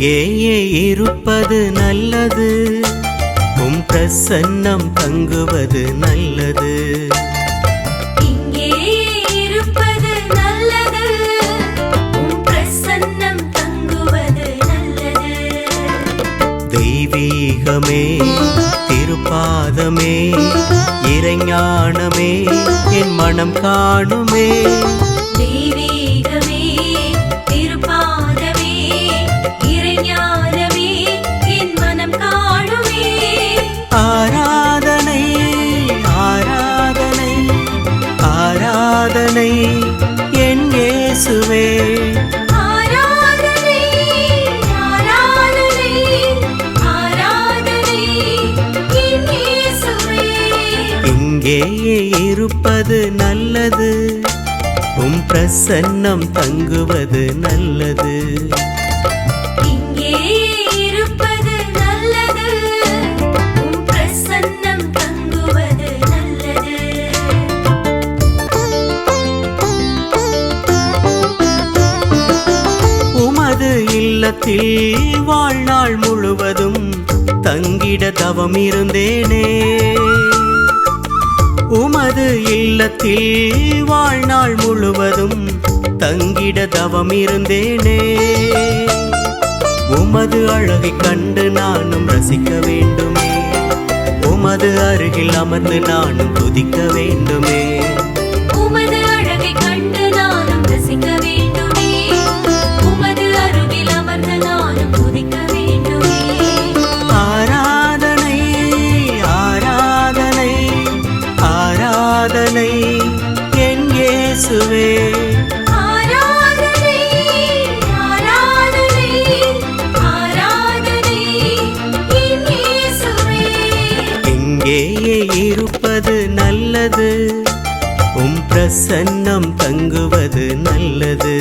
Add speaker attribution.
Speaker 1: இங்கேயே இருப்பது நல்லது, உம் பிரசன்னம் தங்குவது நல்லது.
Speaker 2: இங்கேயே இருப்பது நல்லது, உம் பிரசன்னம் தங்குவது நல்லது.
Speaker 1: தெய்வீகமே திருப்பாதமே இறைஞானமே என் மனம் காணுமே.
Speaker 2: தெய்வீகமே திருப்பாதமே இறைஞானமே என் மனம் காணுமே.
Speaker 1: ஆராதனை ஆராதனை ஆராதனை என் இயேசுவே.
Speaker 2: ஆராதனை ஆராதனை ஆராதனை என் இயேசுவே.
Speaker 1: இங்கேயே இருப்பது நல்லது, உம் பிரசன்னம் தங்குவது நல்லது.
Speaker 2: இங்கேயே இருப்பது நல்லது, உம் பிரசன்னம் தங்குவது நல்லது.
Speaker 1: உமது இல்லத்தில் வாழ்நாள் முழுவதும் தங்கிட தவம் இருந்தேனே. உமது இல்லத்தில் வாழ்நாள் முழுவதும் தங்கிட தவம் இருந்தேனே. உமது அழகை கண்டு நானும் ரசிக்க வேண்டுமே, உமது அருகில் அமர்ந்து நானும் துதிக்க வேண்டுமே.
Speaker 2: உமது அழகை கண்டு நானும் ரசிக்க வேண்டுமே, உமது அருகில் அமர்ந்து நானும் துதிக்க வேண்டுமே.
Speaker 1: ஆராதனை ஆராதனை ஆராதனை என் இயேசுவே.
Speaker 2: ஆராதனை ஆராதனை ஆராதனை என் இயேசுவே.
Speaker 1: இங்கேயே இருப்பது நல்லது, உம் பிரசன்னம் தங்குவது நல்லது.